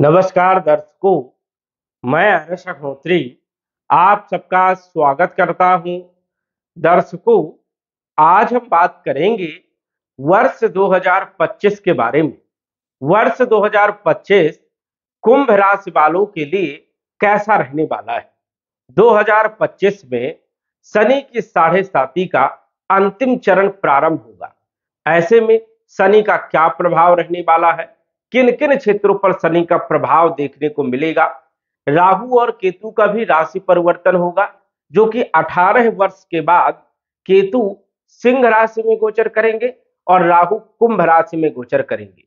नमस्कार दर्शकों, मैं हर्ष अग्निहोत्री आप सबका स्वागत करता हूं। दर्शकों, आज हम बात करेंगे वर्ष 2025 के बारे में। वर्ष 2025 कुंभ राशि वालों के लिए कैसा रहने वाला है। 2025 में शनि की साढ़े साती का अंतिम चरण प्रारंभ होगा। ऐसे में शनि का क्या प्रभाव रहने वाला है, किन किन क्षेत्रों पर शनि का प्रभाव देखने को मिलेगा। राहु और केतु का भी राशि परिवर्तन होगा, जो कि 18 वर्ष के बाद केतु सिंह राशि में गोचर करेंगे और राहु कुंभ राशि में गोचर करेंगे।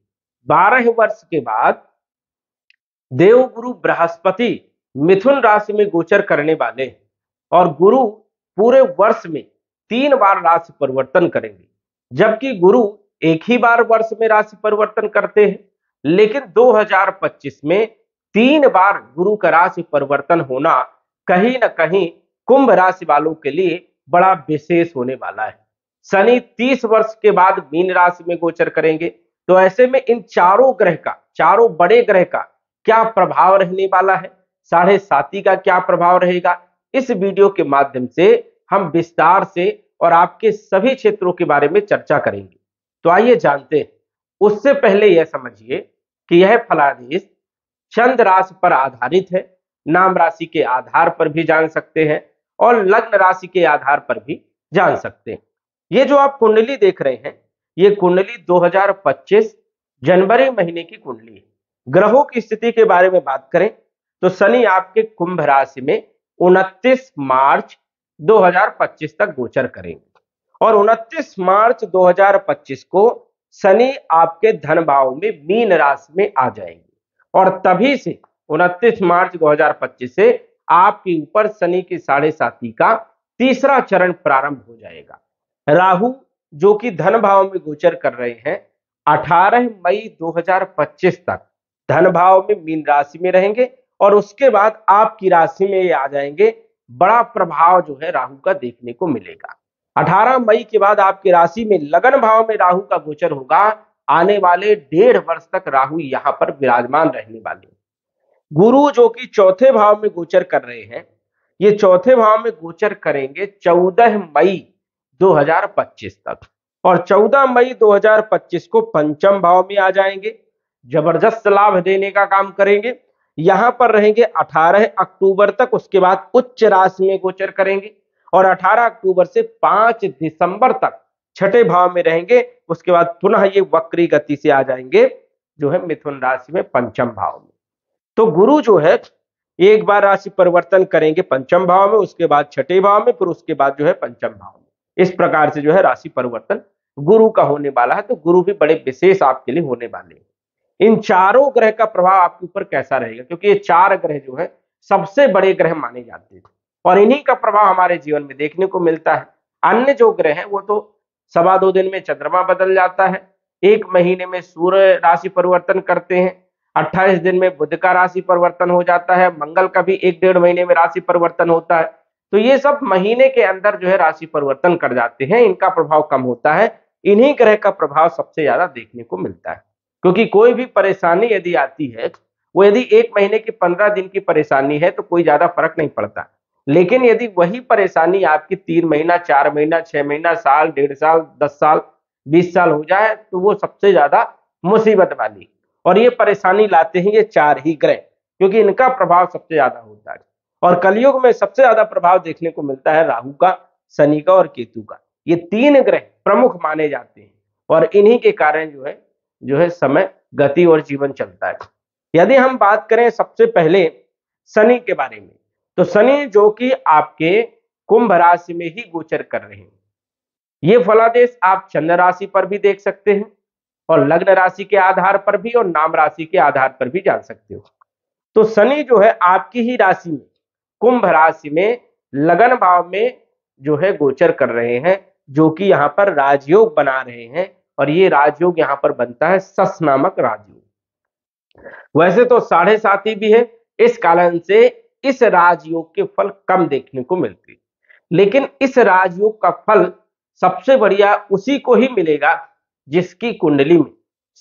12 वर्ष के बाद देवगुरु बृहस्पति मिथुन राशि में गोचर करने वाले हैं और गुरु पूरे वर्ष में 3 बार राशि परिवर्तन करेंगे। जबकि गुरु एक ही बार वर्ष में राशि परिवर्तन करते हैं, लेकिन 2025 में 3 बार गुरु का राशि परिवर्तन होना कहीं ना कहीं कुंभ राशि वालों के लिए बड़ा विशेष होने वाला है। शनि 30 वर्ष के बाद मीन राशि में गोचर करेंगे। तो ऐसे में इन चारों बड़े ग्रह का क्या प्रभाव रहने वाला है, साढ़े साती का क्या प्रभाव रहेगा, इस वीडियो के माध्यम से हम विस्तार से और आपके सभी क्षेत्रों के बारे में चर्चा करेंगे। तो आइए जानते हैं। उससे पहले यह समझिए कि यह फलादेश चंद्र राशि पर आधारित है। नाम राशि के आधार पर भी जान सकते हैं और लग्न राशि के आधार पर भी जान सकते हैं। ये जो आप कुंडली देख रहे हैं, ये कुंडली 2025 जनवरी महीने की कुंडली है। ग्रहों की स्थिति के बारे में बात करें तो शनि आपके कुंभ राशि में 29 मार्च 2025 तक गोचर करेंगे और 29 मार्च 2025 को शनि आपके धन भाव में मीन राशि में आ जाएंगे और तभी से 29 मार्च 2025 से आपके ऊपर शनि की साढ़े साती का तीसरा चरण प्रारंभ हो जाएगा। राहु जो कि धन भाव में गोचर कर रहे हैं 18 मई 2025 तक धन भाव में मीन राशि में रहेंगे और उसके बाद आपकी राशि में ये आ जाएंगे। बड़ा प्रभाव जो है राहु का देखने को मिलेगा। 18 मई के बाद आपकी राशि में लगन भाव में राहु का गोचर होगा। आने वाले 1.5 वर्ष तक राहु यहां पर विराजमान रहने वाले। गुरु जो कि चौथे भाव में गोचर कर रहे हैं, ये चौथे भाव में गोचर करेंगे 14 मई 2025 तक और 14 मई 2025 को पंचम भाव में आ जाएंगे। जबरदस्त लाभ देने का काम करेंगे। यहां पर रहेंगे 18 अक्टूबर तक, उसके बाद उच्च राशि में गोचर करेंगे और 18 अक्टूबर से 5 दिसंबर तक छठे भाव में रहेंगे। उसके बाद पुनः ये वक्री गति से आ जाएंगे जो है मिथुन राशि में पंचम भाव में। तो गुरु जो है एक बार राशि परिवर्तन करेंगे पंचम भाव में, उसके बाद छठे भाव में, फिर उसके बाद जो है पंचम भाव में। इस प्रकार से जो है राशि परिवर्तन गुरु का होने वाला है। तो गुरु भी बड़े विशेष आपके लिए होने वाले हैं। इन चारों ग्रह का प्रभाव आपके ऊपर कैसा रहेगा, क्योंकि ये 4 ग्रह जो है सबसे बड़े ग्रह माने जाते हैं और इन्हीं का प्रभाव हमारे जीवन में देखने को मिलता है। अन्य जो ग्रह हैं वो तो 2.25 दिन में चंद्रमा बदल जाता है, 1 महीने में सूर्य राशि परिवर्तन करते हैं, 28 दिन में बुध का राशि परिवर्तन हो जाता है, मंगल का भी 1-1.5 महीने में राशि परिवर्तन होता है। तो ये सब महीने के अंदर जो है राशि परिवर्तन कर जाते हैं, इनका प्रभाव कम होता है। इन्हीं ग्रह का प्रभाव सबसे ज्यादा देखने को मिलता है, क्योंकि कोई भी परेशानी यदि आती है, वो यदि 1 महीने की 15 दिन की परेशानी है तो कोई ज्यादा फर्क नहीं पड़ता। लेकिन यदि वही परेशानी आपकी 3 महीना, 4 महीना, 6 महीना, साल, 1.5 साल, 10 साल, 20 साल हो जाए तो वो सबसे ज्यादा मुसीबत वाली। और ये परेशानी लाते हैं ये 4 ही ग्रह, क्योंकि इनका प्रभाव सबसे ज्यादा होता है। और कलयुग में सबसे ज्यादा प्रभाव देखने को मिलता है राहु का, शनि का और केतु का। ये 3 ग्रह प्रमुख माने जाते हैं और इन्हीं के कारण जो है समय, गति और जीवन चलता है। यदि हम बात करें सबसे पहले शनि के बारे में, तो शनि जो कि आपके कुंभ राशि में ही गोचर कर रहे हैं। ये फलादेश आप चंद्र राशि पर भी देख सकते हैं और लग्न राशि के आधार पर भी और नाम राशि के आधार पर भी जान सकते हो। तो शनि जो है आपकी ही राशि में, कुंभ राशि में लगन भाव में जो है गोचर कर रहे हैं, जो कि यहां पर राजयोग बना रहे हैं और ये राजयोग यहां पर बनता है सस नामक राजयोग। वैसे तो साढ़े साती भी है, इस कारण से इस राजयोग के फल कम देखने को मिलते, लेकिन इस राजयोग का फल सबसे बढ़िया उसी को ही मिलेगा जिसकी कुंडली में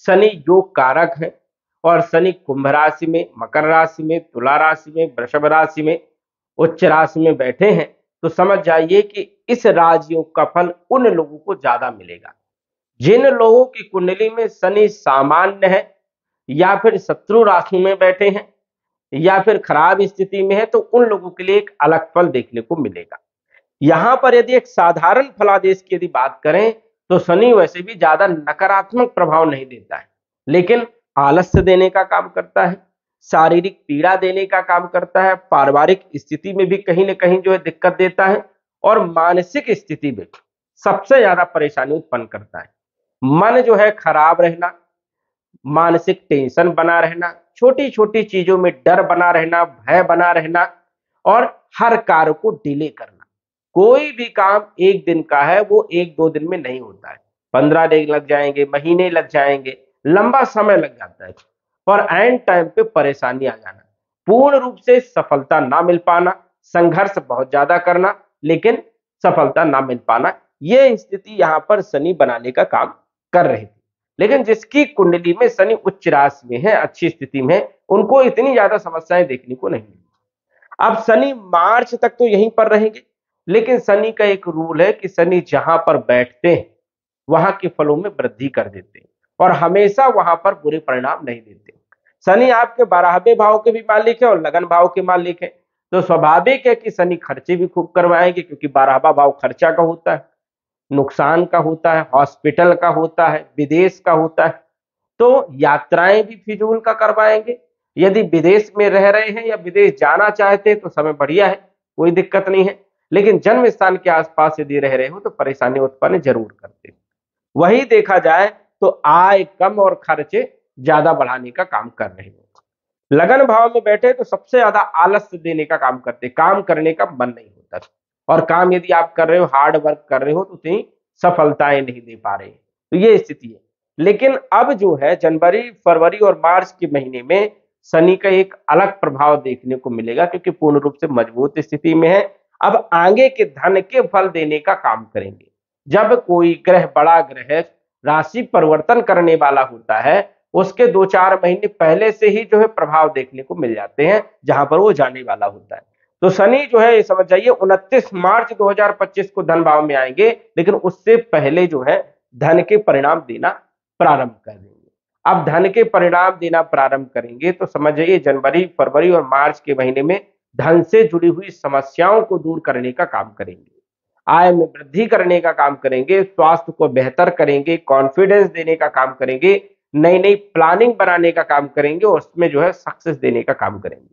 शनि योग कारक है और शनि कुंभ राशि में, मकर राशि में, तुला राशि में, वृषभ राशि में, उच्च राशि में बैठे हैं, तो समझ जाइए कि इस राजयोग का फल उन लोगों को ज्यादा मिलेगा। जिन लोगों की कुंडली में शनि सामान्य है या फिर शत्रु राशि में बैठे हैं या फिर खराब स्थिति में है, तो उन लोगों के लिए एक अलग फल देखने को मिलेगा। यहां पर यदि एक साधारण फलादेश की यदि बात करें, तो शनि वैसे भी ज्यादा नकारात्मक प्रभाव नहीं देता है, लेकिन आलस्य देने का काम करता है, शारीरिक पीड़ा देने का काम करता है, पारिवारिक स्थिति में भी कहीं ना कहीं जो है दिक्कत देता है, और मानसिक स्थिति में सबसे ज्यादा परेशानी उत्पन्न करता है। मन जो है खराब रहना, मानसिक टेंशन बना रहना, छोटी छोटी चीजों में डर बना रहना, भय बना रहना, और हर कार्य को डिले करना। कोई भी काम एक दिन का है वो एक दो दिन में नहीं होता है, 15 दिन लग जाएंगे, महीने लग जाएंगे, लंबा समय लग जाता है, और एंड टाइम पे परेशानी आ जाना, पूर्ण रूप से सफलता ना मिल पाना, संघर्ष बहुत ज्यादा करना लेकिन सफलता ना मिल पाना, ये स्थिति यहां पर शनि बनाने का काम कर रही थी। लेकिन जिसकी कुंडली में शनि उच्च राशि में है, अच्छी स्थिति में है, उनको इतनी ज्यादा समस्याएं देखने को नहीं मिली। अब शनि मार्च तक तो यहीं पर रहेंगे, लेकिन शनि का एक रूल है कि शनि जहां पर बैठते हैं वहां के फलों में वृद्धि कर देते हैं और हमेशा वहां पर बुरे परिणाम नहीं देते। शनि आपके 12वें भाव के भी मालिक है और लगन भाव के मालिक है, तो स्वाभाविक है कि शनि खर्चे भी खूब करवाएंगे, क्योंकि 12वां भाव खर्चा का होता है, नुकसान का होता है, हॉस्पिटल का होता है, विदेश का होता है, तो यात्राएं भी फिजूल का करवाएंगे। यदि विदेश में रह रहे हैं या विदेश जाना चाहते हैं तो समय बढ़िया है, कोई दिक्कत नहीं है, लेकिन जन्म स्थान के आसपास यदि रह रहे हो तो परेशानी उत्पन्न जरूर करते हैं। वही देखा जाए तो आय कम और खर्चे ज्यादा बढ़ाने का काम कर रहे हैं। लगन भाव में बैठे तो सबसे ज्यादा आलस्य देने का काम करते, काम करने का मन नहीं होता, और काम यदि आप कर रहे हो, हार्ड वर्क कर रहे हो, तो उतनी सफलताएं नहीं दे पा रहे, तो ये स्थिति है। लेकिन अब जो है जनवरी, फरवरी और मार्च के महीने में शनि का एक अलग प्रभाव देखने को मिलेगा, क्योंकि पूर्ण रूप से मजबूत स्थिति में है। अब आगे के धन के फल देने का काम करेंगे। जब कोई ग्रह, बड़ा ग्रह राशि परिवर्तन करने वाला होता है, उसके 2-4 महीने पहले से ही जो है प्रभाव देखने को मिल जाते हैं जहां पर वो जाने वाला होता है। तो शनि जो है, ये समझ जाइए 29 मार्च 2025 को धन भाव में आएंगे, लेकिन उससे पहले जो है धन के परिणाम देना प्रारंभ कर देंगे। अब धन के परिणाम देना प्रारंभ करेंगे तो समझ जाइए जनवरी, फरवरी और मार्च के महीने में धन से जुड़ी हुई समस्याओं को दूर करने का काम करेंगे, आय में वृद्धि करने का काम करेंगे, स्वास्थ्य को बेहतर करेंगे, कॉन्फिडेंस देने का काम करेंगे, नई नई प्लानिंग बनाने का काम करेंगे और उसमें जो है सक्सेस देने का काम करेंगे।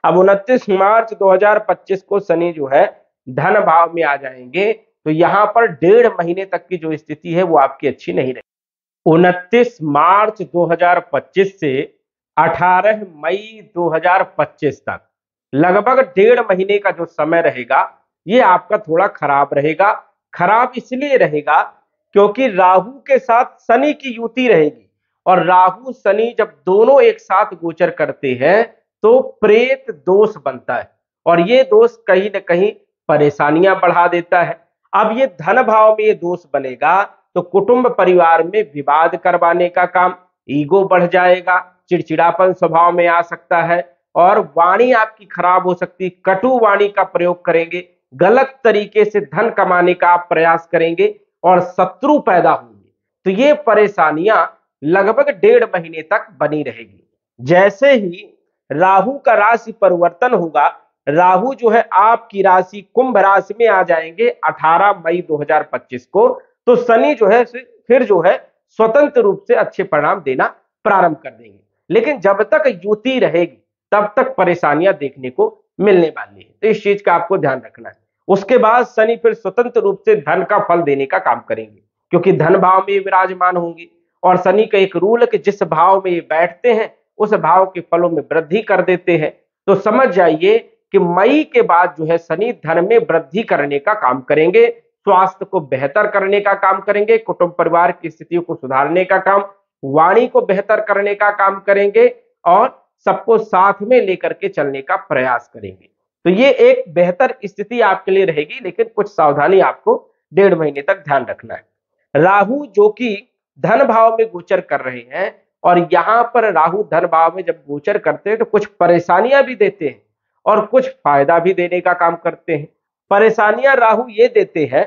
अब 29 मार्च 2025 को शनि जो है धन भाव में आ जाएंगे, तो यहां पर 1.5 महीने तक की जो स्थिति है वो आपकी अच्छी नहीं रहेगी। 29 मार्च 2025 से 18 मई 2025 तक लगभग 1.5 महीने का जो समय रहेगा, ये आपका थोड़ा खराब रहेगा। खराब इसलिए रहेगा क्योंकि राहु के साथ शनि की युति रहेगी, और राहु शनि जब दोनों एक साथ गोचर करते हैं तो प्रेत दोष बनता है, और ये दोष कहीं ना कहीं परेशानियां बढ़ा देता है। अब ये धन भाव में ये दोष बनेगा तो कुटुंब परिवार में विवाद करवाने का काम, ईगो बढ़ जाएगा, चिड़चिड़ापन स्वभाव में आ सकता है, और वाणी आपकी खराब हो सकती, कटु वाणी का प्रयोग करेंगे, गलत तरीके से धन कमाने का आप प्रयास करेंगे और शत्रु पैदा होंगे। तो ये परेशानियां लगभग 1.5 महीने तक बनी रहेगी। जैसे ही राहु का राशि परिवर्तन होगा, राहु जो है आपकी राशि कुंभ राशि में आ जाएंगे 18 मई 2025 को, तो शनि जो है फिर जो है स्वतंत्र रूप से अच्छे परिणाम देना प्रारंभ कर देंगे। लेकिन जब तक युति रहेगी तब तक परेशानियां देखने को मिलने वाली है, तो इस चीज का आपको ध्यान रखना है। उसके बाद शनि फिर स्वतंत्र रूप से धन का फल देने का काम करेंगे, क्योंकि धन भाव में विराजमान होंगे, और शनि का एक रूल है कि जिस भाव में ये बैठते हैं उस भाव के फलों में वृद्धि कर देते हैं। तो समझ जाइए कि मई के बाद जो है शनि धन में वृद्धि करने का काम करेंगे, स्वास्थ्य को बेहतर करने का काम करेंगे, कुटुंब परिवार की स्थितियों को सुधारने का काम, वाणी को बेहतर करने का काम करेंगे, और सबको साथ में लेकर के चलने का प्रयास करेंगे। तो ये एक बेहतर स्थिति आपके लिए रहेगी, लेकिन कुछ सावधानी आपको 1.5 महीने तक ध्यान रखना है। राहु जो कि धन भाव में गोचर कर रहे हैं और यहां पर राहु धन भाव में जब गोचर करते हैं तो कुछ परेशानियां भी देते हैं और कुछ फायदा भी देने का काम करते हैं। परेशानियां राहु ये देते हैं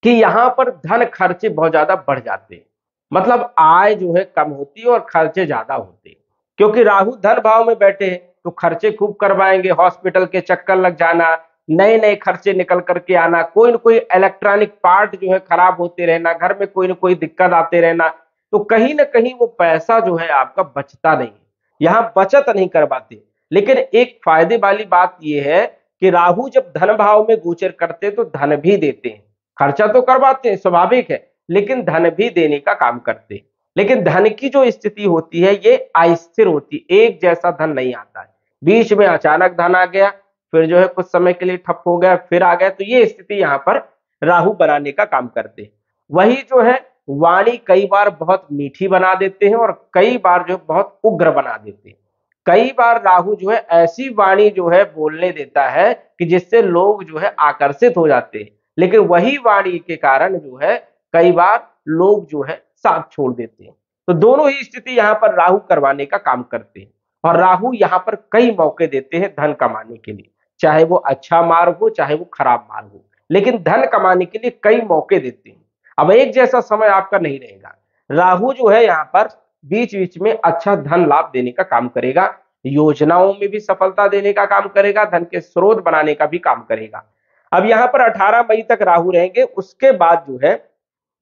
कि यहां पर धन खर्चे बहुत ज्यादा बढ़ जाते हैं, मतलब आय जो है कम होती है और खर्चे ज्यादा होते हैं, क्योंकि राहु धन भाव में बैठे हैं तो खर्चे खूब करवाएंगे, हॉस्पिटल के चक्कर लग जाना, नए नए खर्चे निकल करके आना, कोई ना कोई इलेक्ट्रॉनिक पार्ट जो है खराब होते रहना, घर में कोई ना कोई दिक्कत आते रहना, तो कहीं ना कहीं वो पैसा जो है आपका बचता नहीं है, यहाँ बचत नहीं कर पाते। लेकिन एक फायदे वाली बात यह है कि राहु जब धन भाव में गोचर करते हैं तो धन भी देते हैं, खर्चा तो करवाते हैं स्वाभाविक है, लेकिन धन भी देने का काम करते हैं। लेकिन धन की जो स्थिति होती है ये अस्थिर होती है, एक जैसा धन नहीं आता है, बीच में अचानक धन आ गया, फिर जो है कुछ समय के लिए ठप हो गया, फिर आ गया, तो ये स्थिति यहाँ पर राहु बनाने का काम करते हैं। वही जो है वाणी कई बार बहुत मीठी बना देते हैं और कई बार जो बहुत उग्र बना देते हैं। कई बार राहु जो है ऐसी वाणी जो है बोलने देता है कि जिससे लोग जो है आकर्षित हो जाते हैं, लेकिन वही वाणी के कारण जो है कई बार लोग जो है साथ छोड़ देते हैं। तो दोनों ही स्थिति यहाँ पर राहु करवाने का काम करते हैं और राहु यहाँ पर कई मौके देते हैं धन कमाने के लिए, चाहे वो अच्छा मार्ग हो चाहे वो खराब मार्ग हो, लेकिन धन कमाने के लिए कई मौके देते हैं। अब एक जैसा समय आपका नहीं रहेगा, राहु जो है यहाँ पर बीच बीच में अच्छा धन लाभ देने का काम करेगा, योजनाओं में भी सफलता देने का काम करेगा, धन के स्रोत बनाने का भी काम करेगा। अब यहाँ पर 18 मई तक राहु रहेंगे, उसके बाद जो है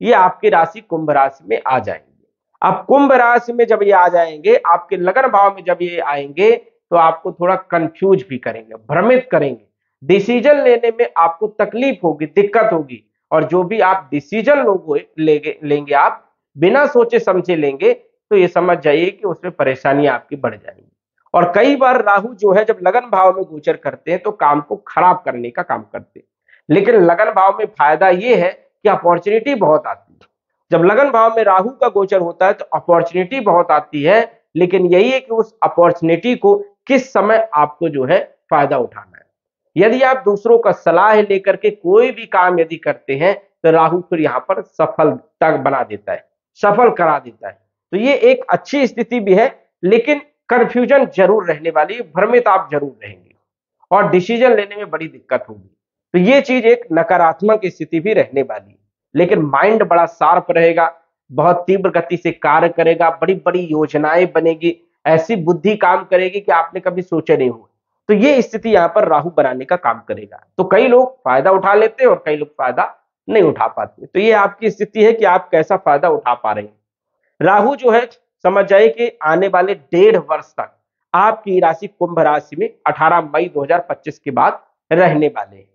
ये आपकी राशि कुंभ राशि में आ जाएंगे। अब कुंभ राशि में जब ये आ जाएंगे, आपके लगन भाव में जब ये आएंगे तो आपको थोड़ा कंफ्यूज भी करेंगे, भ्रमित करेंगे, डिसीजन लेने में आपको तकलीफ होगी, दिक्कत होगी, और जो भी आप डिसीजन लेंगे आप बिना सोचे समझे लेंगे तो ये समझ जाइए कि उसमें परेशानियां आपकी बढ़ जाएंगी। और कई बार राहु जो है जब लगन भाव में गोचर करते हैं तो काम को खराब करने का काम करते हैं, लेकिन लगन भाव में फायदा ये है कि अपॉर्चुनिटी बहुत आती है। जब लगन भाव में राहु का गोचर होता है तो अपॉर्चुनिटी बहुत आती है, लेकिन यही है कि उस अपॉर्चुनिटी को किस समय आपको जो है फायदा उठाना है। यदि आप दूसरों का सलाह लेकर के कोई भी काम यदि करते हैं तो राहु फिर यहाँ पर सफलता बना देता है, सफल करा देता है। तो ये एक अच्छी स्थिति भी है, लेकिन कंफ्यूजन जरूर रहने वाली है, भ्रमित आप जरूर रहेंगे और डिसीजन लेने में बड़ी दिक्कत होगी। तो ये चीज एक नकारात्मक स्थिति भी रहने वाली है, लेकिन माइंड बड़ा शार्प रहेगा, बहुत तीव्र गति से कार्य करेगा, बड़ी बड़ी योजनाएं बनेगी, ऐसी बुद्धि काम करेगी कि आपने कभी सोचे नहीं हो। तो ये स्थिति यहाँ पर राहु बनाने का काम करेगा। तो कई लोग फायदा उठा लेते हैं और कई लोग फायदा नहीं उठा पाते। तो ये आपकी स्थिति है कि आप कैसा फायदा उठा पा रहे हैं। राहु जो है समझ जाए कि आने वाले 1.5 वर्ष तक आपकी राशि कुंभ राशि में 18 मई 2025 के बाद रहने वाले हैं।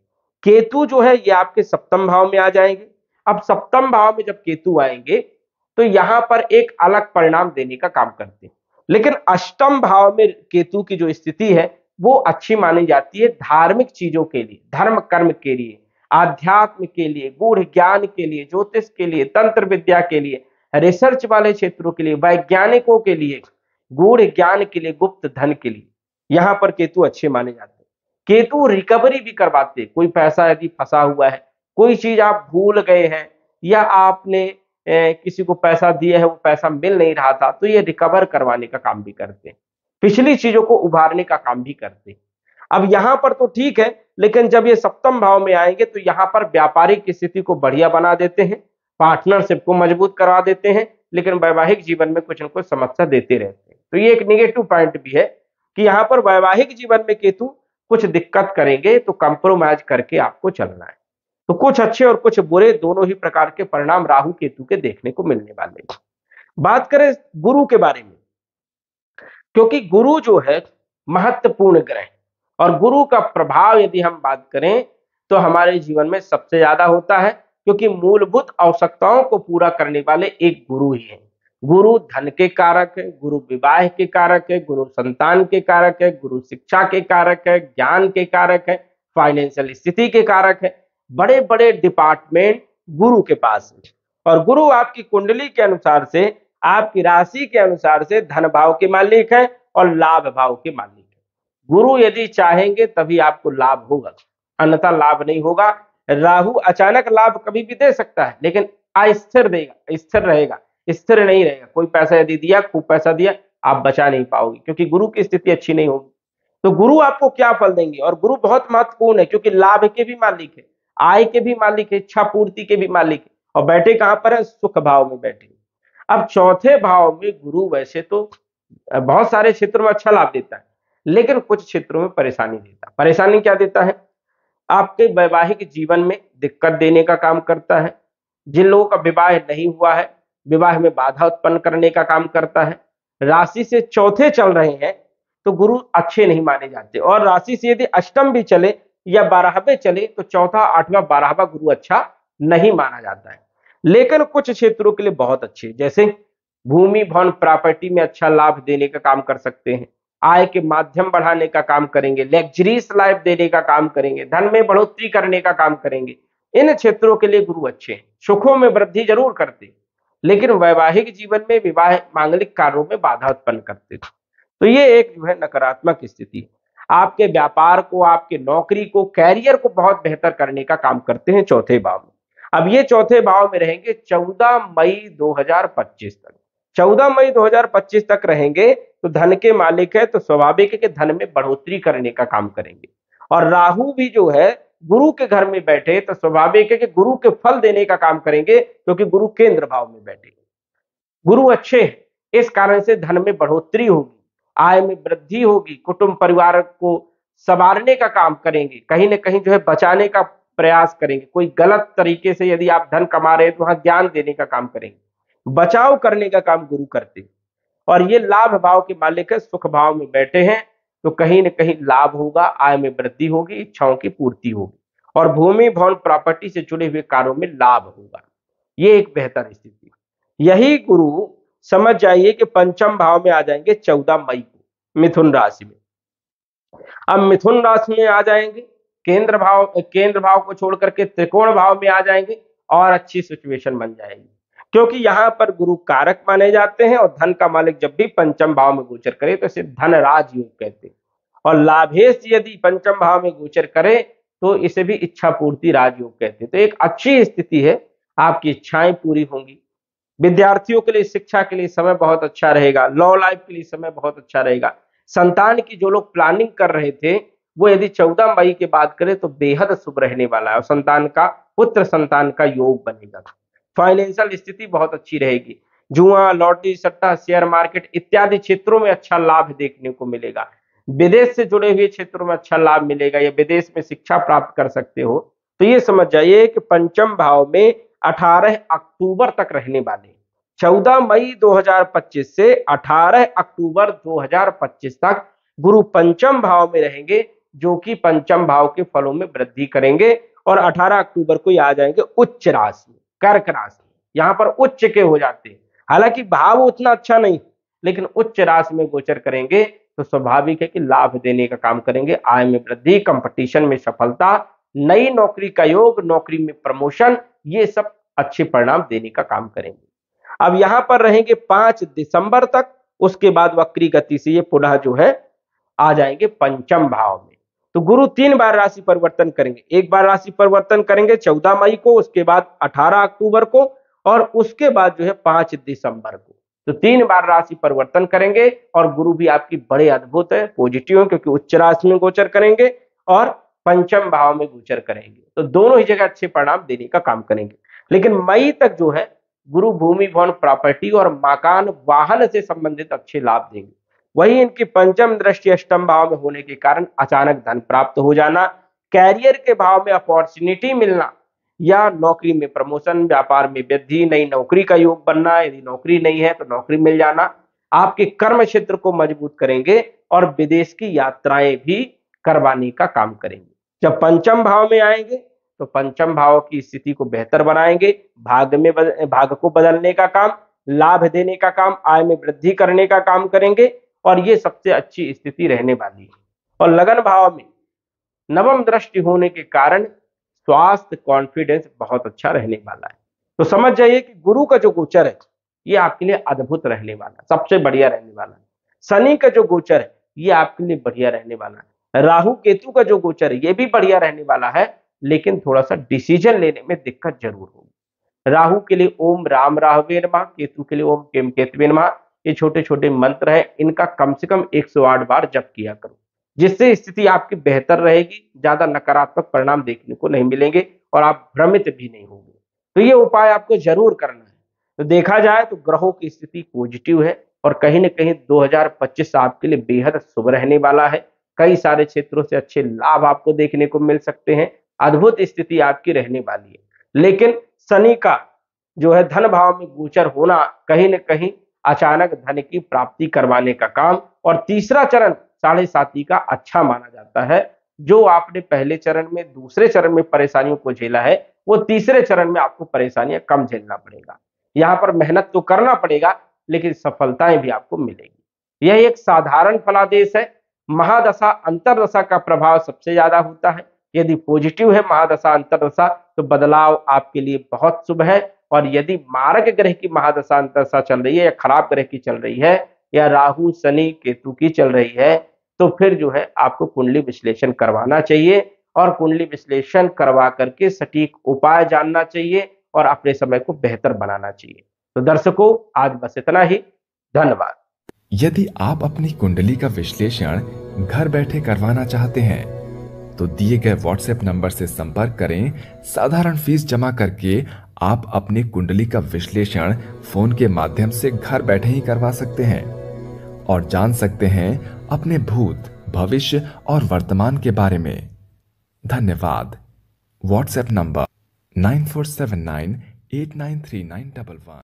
केतु जो है ये आपके सप्तम भाव में आ जाएंगे। अब सप्तम भाव में जब केतु आएंगे तो यहां पर एक अलग परिणाम देने का काम करते हैं, लेकिन अष्टम भाव में केतु की जो स्थिति है वो अच्छी मानी जाती है धार्मिक चीजों के लिए, धर्म कर्म के लिए, आध्यात्म के लिए, गूढ़ ज्ञान के लिए, ज्योतिष के लिए, तंत्र विद्या के लिए, रिसर्च वाले क्षेत्रों के लिए, वैज्ञानिकों के लिए, गूढ़ ज्ञान के लिए, गुप्त धन के लिए यहां पर केतु अच्छे माने जाते हैं। केतु रिकवरी भी करवाते हैं, कोई पैसा यदि फंसा हुआ है, कोई चीज आप भूल गए हैं या आपने किसी को पैसा दिया है वो पैसा मिल नहीं रहा था, तो ये रिकवर करवाने का काम भी करते हैं, पिछली चीजों को उभारने का काम भी करते हैं। अब यहां पर तो ठीक है, लेकिन जब ये सप्तम भाव में आएंगे तो यहां पर व्यापारिक स्थिति को बढ़िया बना देते हैं, पार्टनरशिप को मजबूत करवा देते हैं, लेकिन वैवाहिक जीवन में कुछ न कुछ समस्या देते रहते हैं। तो ये एक निगेटिव पॉइंट भी है कि यहाँ पर वैवाहिक जीवन में केतु कुछ दिक्कत करेंगे, तो कंप्रोमाइज करके आपको चलना है। तो कुछ अच्छे और कुछ बुरे दोनों ही प्रकार के परिणाम राहु केतु के देखने को मिलने वाले हैं। बात करें गुरु के बारे में, क्योंकि गुरु जो है महत्वपूर्ण ग्रह, और गुरु का प्रभाव यदि हम बात करें तो हमारे जीवन में सबसे ज्यादा होता है, क्योंकि मूलभूत आवश्यकताओं को पूरा करने वाले एक गुरु ही है। गुरु धन के कारक है, गुरु विवाह के कारक है, गुरु संतान के कारक है, गुरु शिक्षा के कारक है, ज्ञान के कारक है, फाइनेंशियल स्थिति के कारक है। बड़े बड़े डिपार्टमेंट गुरु के पास है, और गुरु आपकी कुंडली के अनुसार से, आपकी राशि के अनुसार से धन भाव के मालिक है और लाभ भाव के मालिक है। गुरु यदि चाहेंगे तभी आपको लाभ होगा, अन्यथा लाभ नहीं होगा। राहु अचानक लाभ कभी भी दे सकता है, लेकिन अस्थिर देगा, स्थिर रहेगा, स्थिर नहीं रहेगा। कोई पैसा यदि दिया, खूब पैसा दिया, आप बचा नहीं पाओगे, क्योंकि गुरु की स्थिति अच्छी नहीं होगी। तो गुरु आपको क्या फल देंगे? और गुरु बहुत महत्वपूर्ण है, क्योंकि लाभ के भी मालिक है, आय के भी मालिक है, इच्छा पूर्ति के भी मालिक है। और बैठे कहां पर है? सुख भाव में बैठे। अब चौथे भाव में गुरु वैसे तो बहुत सारे क्षेत्रों में अच्छा लाभ देता है, लेकिन कुछ क्षेत्रों में परेशानी देता है। परेशानी क्या देता है? आपके वैवाहिक जीवन में दिक्कत देने का काम करता है। जिन लोगों का विवाह नहीं हुआ है, विवाह में बाधा उत्पन्न करने का काम करता है। राशि से चौथे चल रहे हैं तो गुरु अच्छे नहीं माने जाते, और राशि से यदि अष्टम भी चले या 12वें चले तो चौथा, 8वां, 12वां गुरु अच्छा नहीं माना जाता है। लेकिन कुछ क्षेत्रों के लिए बहुत अच्छे, जैसे भूमि भवन प्रॉपर्टी में अच्छा लाभ देने का काम कर सकते हैं, आय के माध्यम बढ़ाने का काम करेंगे, लग्जरीज लाइफ देने का काम करेंगे, धन में बढ़ोतरी करने का काम करेंगे। इन क्षेत्रों के लिए गुरु अच्छे हैं। सुखों में वृद्धि जरूर करते, लेकिन वैवाहिक जीवन में, विवाह, मांगलिक कार्यों में बाधा उत्पन्न करते। तो ये एक जो है नकारात्मक स्थिति है। आपके व्यापार को, आपके नौकरी को, कैरियर को बहुत बेहतर करने का काम करते हैं चौथे भाव में। अब ये चौथे भाव में रहेंगे 14 मई 2025 तक। 14 मई 2025 तक रहेंगे तो धन के मालिक है, तो स्वाभाविक है कि धन में बढ़ोतरी करने का काम करेंगे। और राहु भी जो है गुरु के घर में बैठे तो स्वाभाविक है कि गुरु के फल देने का काम करेंगे, क्योंकि गुरु केंद्र भाव में बैठे। गुरु अच्छे हैं, इस कारण से धन में बढ़ोतरी होगी, आय में वृद्धि होगी, कुटुंब परिवार को संवारने का काम करेंगे, कहीं ना कहीं जो है बचाने का प्रयास करेंगे। कोई गलत तरीके से यदि आप धन कमा रहे हैं तो वहां ज्ञान देने का काम करेंगे, बचाव करने का काम गुरु करते हैं। और ये लाभ भाव के मालिक है, सुख भाव में बैठे हैं, तो कहीं ना कहीं लाभ होगा, आय में वृद्धि होगी, इच्छाओं की पूर्ति होगी, और भूमि भवन प्रॉपर्टी से जुड़े हुए कार्यों में लाभ होगा। ये एक बेहतर स्थिति। यही गुरु समझ जाइए कि पंचम भाव में आ जाएंगे 14 मई को, मिथुन राशि में। अब मिथुन राशि में आ जाएंगे, केंद्र भाव को छोड़ करके त्रिकोण भाव में आ जाएंगे, और अच्छी सिचुएशन बन जाएगी, क्योंकि यहां पर गुरु कारक माने जाते हैं, और धन का मालिक जब भी पंचम भाव में गोचर करे तो इसे धन राज योग कहते हैं। और लाभेश यदि पंचम भाव में गोचर करे तो इसे भी इच्छा पूर्ति राजयोग कहते हैं। तो एक अच्छी स्थिति है, आपकी इच्छाएं पूरी होंगी। विद्यार्थियों के लिए, शिक्षा के लिए समय बहुत अच्छा रहेगा। लॉ लाइफ के लिए समय बहुत अच्छा रहेगा। संतान की जो लोग प्लानिंग कर रहे थे, वो यदि 14 मई के बाद करें तो बेहद शुभ रहने वाला है, और संतान का, पुत्र संतान का योग बनेगा। फाइनेंशियल स्थिति बहुत अच्छी रहेगी। जुआ, लॉटरी, सट्टा, शेयर मार्केट इत्यादि क्षेत्रों में अच्छा लाभ देखने को मिलेगा। विदेश से जुड़े हुए क्षेत्रों में अच्छा लाभ मिलेगा, या विदेश में शिक्षा प्राप्त कर सकते हो। तो ये समझ जाइए कि पंचम भाव में 18 अक्टूबर तक रहने वाले, 14 मई 2025 से 18 अक्टूबर 2025 तक गुरु पंचम भाव में रहेंगे, जो कि पंचम भाव के फलों में वृद्धि करेंगे। और 18 अक्टूबर को आ जाएंगे उच्च राशि में, कर्क राशि। यहां पर उच्च के हो जाते हैं, हालांकि भाव उतना अच्छा नहीं, लेकिन उच्च राशि में गोचर करेंगे तो स्वाभाविक है कि लाभ देने का काम करेंगे, आय में वृद्धि, कंपटीशन में सफलता, नई नौकरी का योग, नौकरी में प्रमोशन, ये सब अच्छे परिणाम देने का काम करेंगे। अब यहां पर रहेंगे 5 दिसंबर तक, उसके बाद वक्री गति से ये पुनः जो है आ जाएंगे पंचम भाव में। तो गुरु 3 बार राशि परिवर्तन करेंगे। एक बार राशि परिवर्तन करेंगे 14 मई को, उसके बाद 18 अक्टूबर को, और उसके बाद जो है 5 दिसंबर को। तो 3 बार राशि परिवर्तन करेंगे, और गुरु भी आपकी बड़े अद्भुत है, पॉजिटिव है, क्योंकि उच्च राशि में गोचर करेंगे और पंचम भाव में गोचर करेंगे। तो दोनों ही जगह अच्छे परिणाम देने का काम करेंगे। लेकिन मई तक जो है गुरु भूमि भवन प्रॉपर्टी और मकान वाहन से संबंधित अच्छे लाभ देंगे। वही इनकी पंचम दृष्टि अष्टम भाव में होने के कारण अचानक धन प्राप्त हो जाना, कैरियर के भाव में अपॉर्चुनिटी मिलना, या नौकरी में प्रमोशन, व्यापार में वृद्धि, नई नौकरी का योग बनना, यदि नौकरी नहीं है तो नौकरी मिल जाना, आपके कर्म क्षेत्र को मजबूत करेंगे, और विदेश की यात्राएं भी करवाने का काम करेंगे। जब पंचम भाव में आएंगे तो पंचम भाव की स्थिति को बेहतर बनाएंगे, भाग को बदलने का काम, लाभ देने का काम, आय में वृद्धि करने का काम करेंगे, और ये सबसे अच्छी स्थिति रहने वाली है। और लगन भाव में नवम दृष्टि होने के कारण स्वास्थ्य, कॉन्फिडेंस बहुत अच्छा रहने वाला है। तो समझ जाइए कि गुरु का जो गोचर है ये आपके लिए अद्भुत रहने वाला है, सबसे बढ़िया रहने वाला है। शनि का जो गोचर है ये आपके लिए बढ़िया रहने वाला है। राहु केतु का जो गोचर है ये भी बढ़िया रहने वाला है, लेकिन थोड़ा सा डिसीजन लेने में दिक्कत जरूर होगी। राहु के लिए ओम राम राहवे नमः, केतु के लिए ओम केम केतवे नमः। ये छोटे छोटे मंत्र हैं, इनका कम से कम 108 बार जप किया करो, जिससे स्थिति आपकी बेहतर रहेगी, ज्यादा नकारात्मक परिणाम देखने को नहीं मिलेंगे और आप भ्रमित भी नहीं होंगे। तो ये उपाय आपको जरूर करना है। तो देखा जाए तो ग्रहों की स्थिति पॉजिटिव है और कहीं ना कहीं 2025 आपके लिए बेहद शुभ रहने वाला है। कई सारे क्षेत्रों से अच्छे लाभ आपको देखने को मिल सकते हैं, अद्भुत स्थिति आपकी रहने वाली है। लेकिन शनि का जो है धन भाव में गोचर होना कहीं न कहीं अचानक धन की प्राप्ति करवाने का काम, और तीसरा चरण साढ़े साती का अच्छा माना जाता है। जो आपने पहले चरण में, दूसरे चरण में परेशानियों को झेला है, वो तीसरे चरण में आपको परेशानियां कम झेलना पड़ेगा। यहाँ पर मेहनत तो करना पड़ेगा, लेकिन सफलताएं भी आपको मिलेगी। यह एक साधारण फलादेश है। महादशा अंतरदशा का प्रभाव सबसे ज्यादा होता है। यदि पॉजिटिव है महादशा अंतरदशा तो बदलाव आपके लिए बहुत शुभ है, और यदि मारक ग्रह की महादशा अंतरदशा चल रही है या खराब ग्रह की चल रही है या राहु शनि केतु की चल रही है, तो फिर जो है आपको कुंडली विश्लेषण करवाना चाहिए, और कुंडली विश्लेषण करवा करके सटीक उपाय जानना चाहिए और अपने समय को बेहतर बनाना चाहिए। तो दर्शकों, आज बस इतना ही। धन्यवाद। यदि आप अपनी कुंडली का विश्लेषण घर बैठे करवाना चाहते हैं तो दिए गए व्हाट्सएप नंबर से संपर्क करें। साधारण फीस जमा करके आप अपनी कुंडली का विश्लेषण फोन के माध्यम से घर बैठे ही करवा सकते हैं और जान सकते हैं अपने भूत, भविष्य और वर्तमान के बारे में। धन्यवाद। WhatsApp number 9479893911।